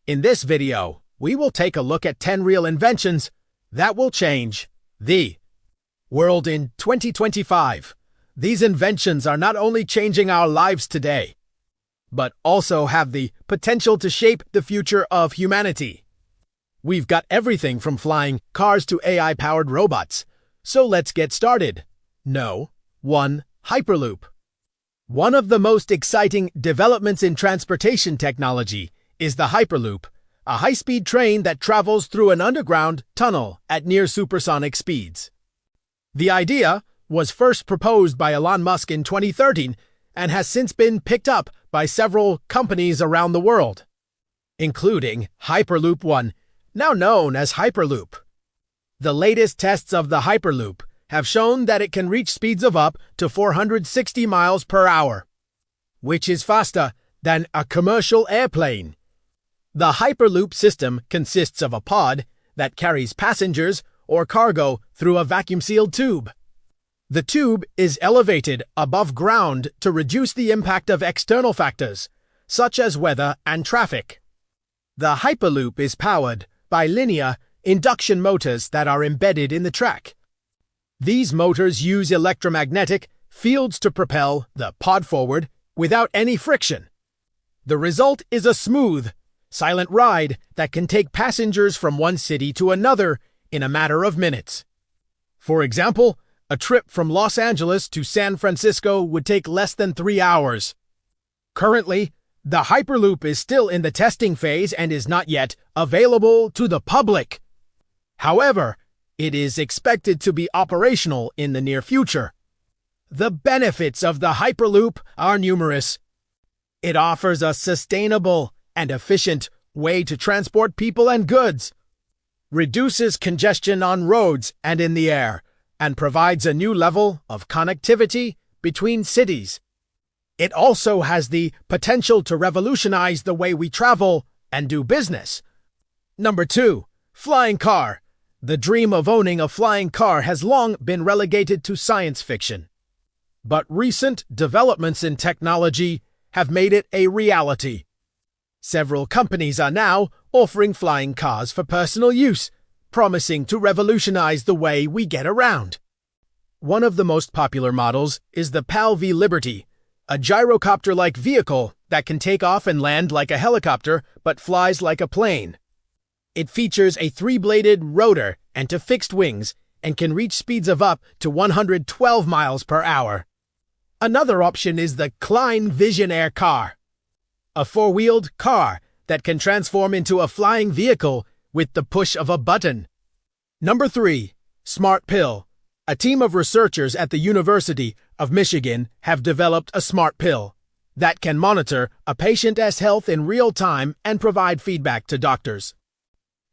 In this video, we will take a look at 10 real inventions that will change the world in 2025. These inventions are not only changing our lives today, but also have the potential to shape the future of humanity. We've got everything from flying cars to AI-powered robots. So let's get started. 1. Hyperloop. One of the most exciting developments in transportation technology is the Hyperloop, a high-speed train that travels through an underground tunnel at near supersonic speeds. The idea was first proposed by Elon Musk in 2013 and has since been picked up by several companies around the world, including Hyperloop One, now known as Hyperloop. The latest tests of the Hyperloop have shown that it can reach speeds of up to 460 miles per hour, which is faster than a commercial airplane. The Hyperloop system consists of a pod that carries passengers or cargo through a vacuum-sealed tube. The tube is elevated above ground to reduce the impact of external factors, such as weather and traffic. The Hyperloop is powered by linear induction motors that are embedded in the track. These motors use electromagnetic fields to propel the pod forward without any friction. The result is a smooth, silent ride that can take passengers from one city to another in a matter of minutes. For example, a trip from Los Angeles to San Francisco would take less than 3 hours. Currently, the Hyperloop is still in the testing phase and is not yet available to the public. However, it is expected to be operational in the near future. The benefits of the Hyperloop are numerous. It offers a sustainable and efficient way to transport people and goods, reduces congestion on roads and in the air, and provides a new level of connectivity between cities. It also has the potential to revolutionize the way we travel and do business. 2. Flying car. The dream of owning a flying car has long been relegated to science fiction. But recent developments in technology have made it a reality. Several companies are now offering flying cars for personal use, promising to revolutionize the way we get around. One of the most popular models is the PAL V Liberty, a gyrocopter-like vehicle that can take off and land like a helicopter but flies like a plane. It features a 3-bladed rotor and fixed wings and can reach speeds of up to 112 miles per hour. Another option is the Klein Visionaire car, a 4-wheeled car that can transform into a flying vehicle with the push of a button. 3. Smart Pill. A team of researchers at the University of Michigan have developed a smart pill that can monitor a patient's health in real time and provide feedback to doctors.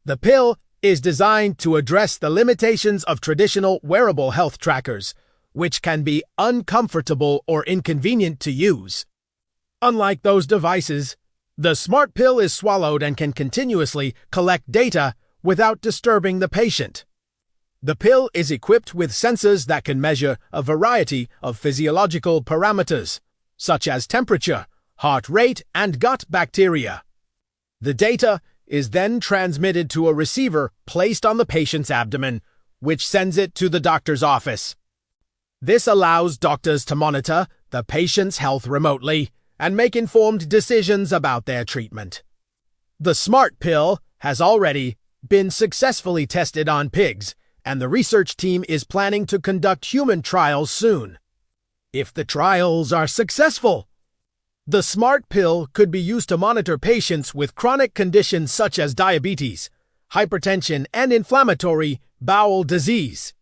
The pill is designed to address the limitations of traditional wearable health trackers, which can be uncomfortable or inconvenient to use. Unlike those devices, the smart pill is swallowed and can continuously collect data without disturbing the patient. The pill is equipped with sensors that can measure a variety of physiological parameters, such as temperature, heart rate, and gut bacteria. The data is then transmitted to a receiver placed on the patient's abdomen, which sends it to the doctor's office. This allows doctors to monitor the patient's health remotely and make informed decisions about their treatment. The smart pill has already been successfully tested on pigs, and the research team is planning to conduct human trials soon. If the trials are successful, the smart pill could be used to monitor patients with chronic conditions such as diabetes, hypertension, and inflammatory bowel disease.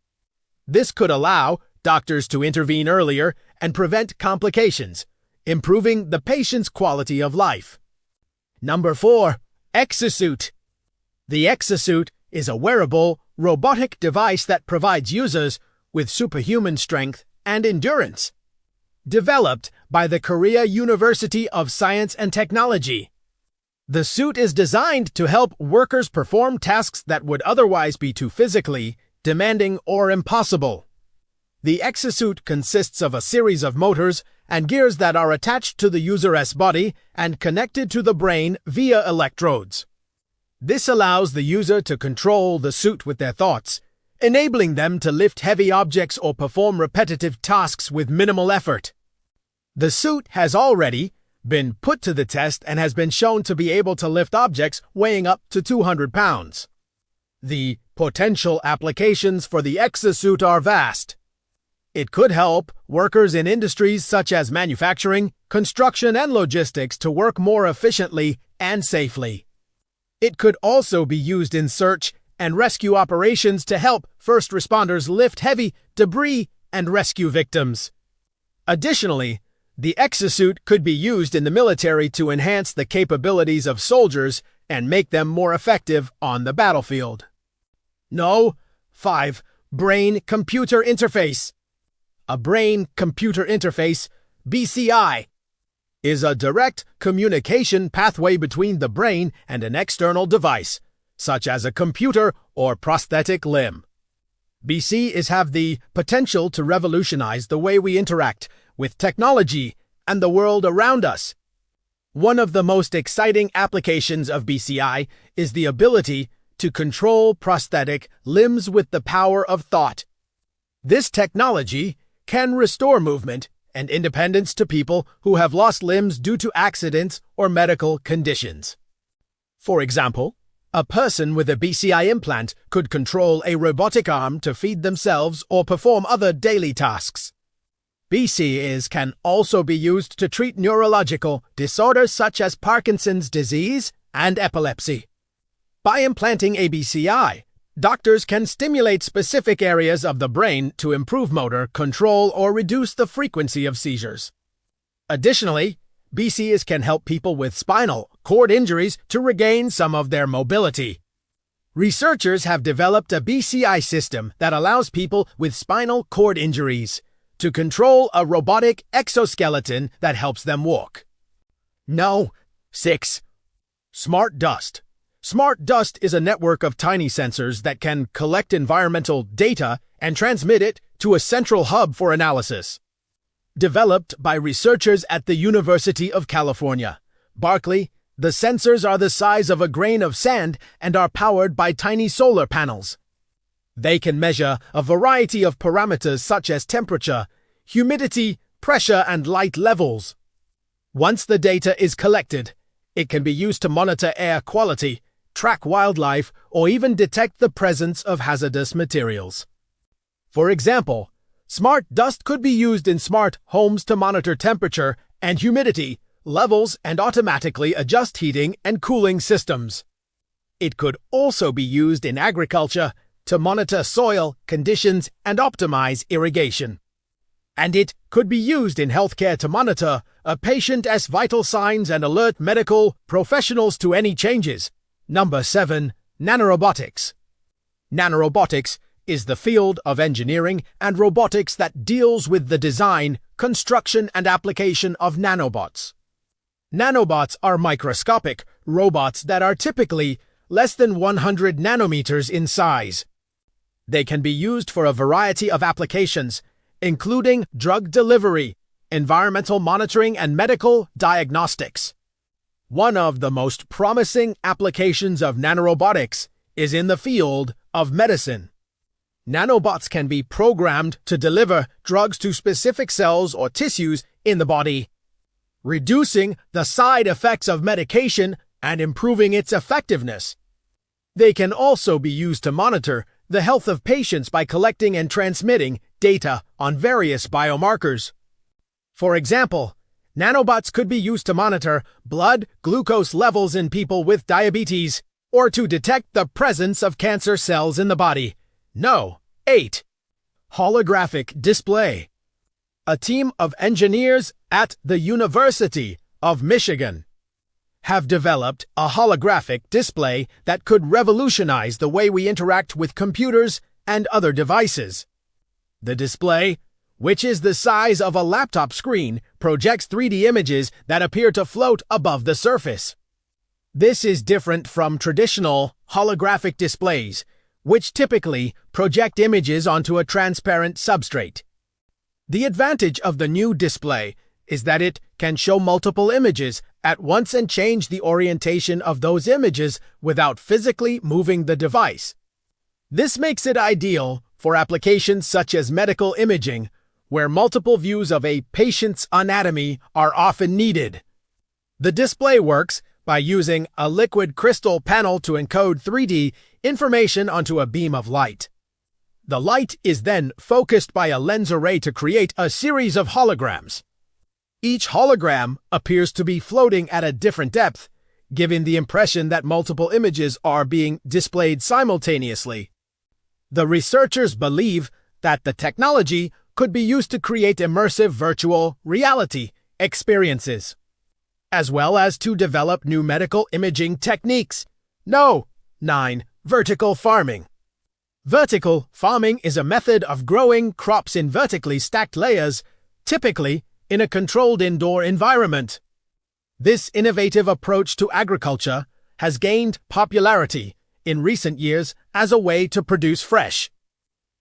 This could allow doctors to intervene earlier and prevent complications, improving the patient's quality of life. 4. Exosuit. The exosuit is a wearable, robotic device that provides users with superhuman strength and endurance. Developed by the Korea University of Science and Technology. The suit is designed to help workers perform tasks that would otherwise be too physically demanding or impossible. The exosuit consists of a series of motors and gears that are attached to the user's body and connected to the brain via electrodes. This allows the user to control the suit with their thoughts, enabling them to lift heavy objects or perform repetitive tasks with minimal effort. The suit has already been put to the test and has been shown to be able to lift objects weighing up to 200 pounds. The potential applications for the exosuit are vast. It could help workers in industries such as manufacturing, construction, and logistics to work more efficiently and safely. It could also be used in search and rescue operations to help first responders lift heavy debris and rescue victims. Additionally, the exosuit could be used in the military to enhance the capabilities of soldiers and make them more effective on the battlefield. 5. Brain-computer interface. A brain-computer interface, BCI, is a direct communication pathway between the brain and an external device, such as a computer or prosthetic limb. BCIs have the potential to revolutionize the way we interact with technology and the world around us. One of the most exciting applications of BCI is the ability to control prosthetic limbs with the power of thought. This technology can restore movement and independence to people who have lost limbs due to accidents or medical conditions. For example, a person with a BCI implant could control a robotic arm to feed themselves or perform other daily tasks. BCIs can also be used to treat neurological disorders such as Parkinson's disease and epilepsy. By implanting a BCI, doctors can stimulate specific areas of the brain to improve motor control or reduce the frequency of seizures. Additionally, BCIs can help people with spinal cord injuries to regain some of their mobility. Researchers have developed a BCI system that allows people with spinal cord injuries to control a robotic exoskeleton that helps them walk. 6. Smart dust. Smart dust is a network of tiny sensors that can collect environmental data and transmit it to a central hub for analysis. Developed by researchers at the University of California, Berkeley, the sensors are the size of a grain of sand and are powered by tiny solar panels. They can measure a variety of parameters such as temperature, humidity, pressure, and light levels. Once the data is collected, it can be used to monitor air quality, track wildlife, or even detect the presence of hazardous materials. For example, smart dust could be used in smart homes to monitor temperature and humidity levels and automatically adjust heating and cooling systems. It could also be used in agriculture to monitor soil conditions and optimize irrigation. And it could be used in healthcare to monitor a patient's vital signs and alert medical professionals to any changes. 7. Nanorobotics. Nanorobotics is the field of engineering and robotics that deals with the design, construction, and application of nanobots. Nanobots are microscopic robots that are typically less than 100 nanometers in size. They can be used for a variety of applications, including drug delivery, environmental monitoring, and medical diagnostics. One of the most promising applications of nanorobotics is in the field of medicine. Nanobots can be programmed to deliver drugs to specific cells or tissues in the body, reducing the side effects of medication and improving its effectiveness. They can also be used to monitor the health of patients by collecting and transmitting data on various biomarkers. For example, nanobots could be used to monitor blood glucose levels in people with diabetes or to detect the presence of cancer cells in the body. 8. Holographic display. A team of engineers at the University of Michigan have developed a holographic display that could revolutionize the way we interact with computers and other devices. The display, which is the size of a laptop screen, projects 3D images that appear to float above the surface. This is different from traditional holographic displays, which typically project images onto a transparent substrate. The advantage of the new display is that it can show multiple images at once and change the orientation of those images without physically moving the device. This makes it ideal for applications such as medical imaging, where multiple views of a patient's anatomy are often needed. The display works by using a liquid crystal panel to encode 3D information onto a beam of light. The light is then focused by a lens array to create a series of holograms. Each hologram appears to be floating at a different depth, giving the impression that multiple images are being displayed simultaneously. The researchers believe that the technology could be used to create immersive virtual reality experiences, as well as to develop new medical imaging techniques. 9. Vertical farming. Vertical farming is a method of growing crops in vertically stacked layers, typically in a controlled indoor environment. This innovative approach to agriculture has gained popularity in recent years as a way to produce fresh,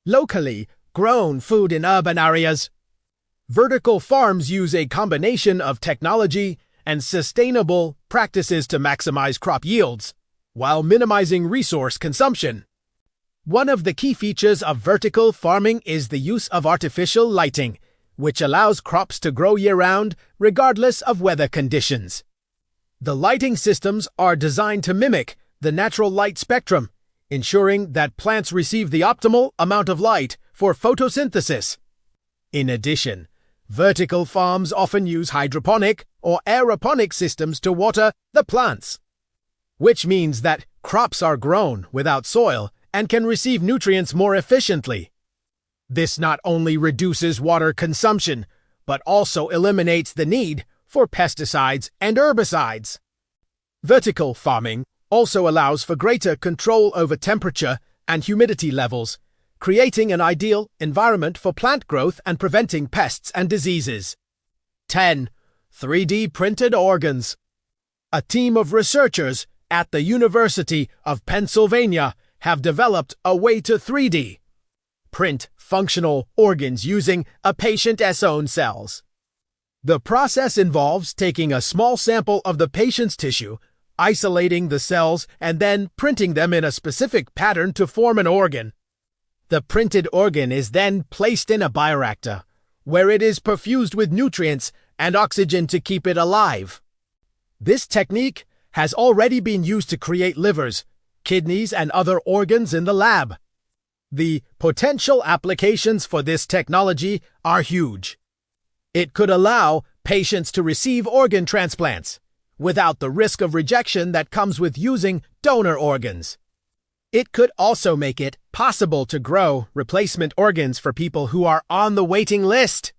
locally grown food in urban areas. Vertical farms use a combination of technology and sustainable practices to maximize crop yields, while minimizing resource consumption. One of the key features of vertical farming is the use of artificial lighting, which allows crops to grow year-round regardless of weather conditions. The lighting systems are designed to mimic the natural light spectrum, ensuring that plants receive the optimal amount of light for photosynthesis. In addition, vertical farms often use hydroponic or aeroponic systems to water the plants, which means that crops are grown without soil and can receive nutrients more efficiently. This not only reduces water consumption, but also eliminates the need for pesticides and herbicides. Vertical farming also allows for greater control over temperature and humidity levels, creating an ideal environment for plant growth and preventing pests and diseases. 10. 3D printed organs. A team of researchers at the University of Pennsylvania have developed a way to 3D print functional organs using a patient's own cells. The process involves taking a small sample of the patient's tissue, isolating the cells, and then printing them in a specific pattern to form an organ. The printed organ is then placed in a bioreactor, where it is perfused with nutrients and oxygen to keep it alive. This technique has already been used to create livers, kidneys, and other organs in the lab. The potential applications for this technology are huge. It could allow patients to receive organ transplants without the risk of rejection that comes with using donor organs. It could also make it possible to grow replacement organs for people who are on the waiting list.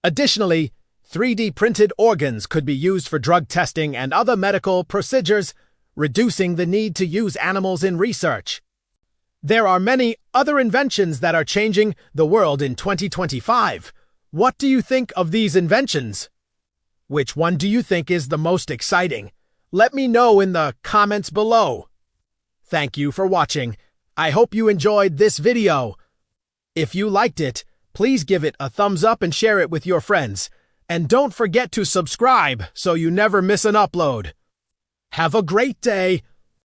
Additionally, 3D printed organs could be used for drug testing and other medical procedures, reducing the need to use animals in research. There are many other inventions that are changing the world in 2025. What do you think of these inventions? Which one do you think is the most exciting? Let me know in the comments below. Thank you for watching. I hope you enjoyed this video. If you liked it, please give it a thumbs up and share it with your friends. And don't forget to subscribe so you never miss an upload. Have a great day.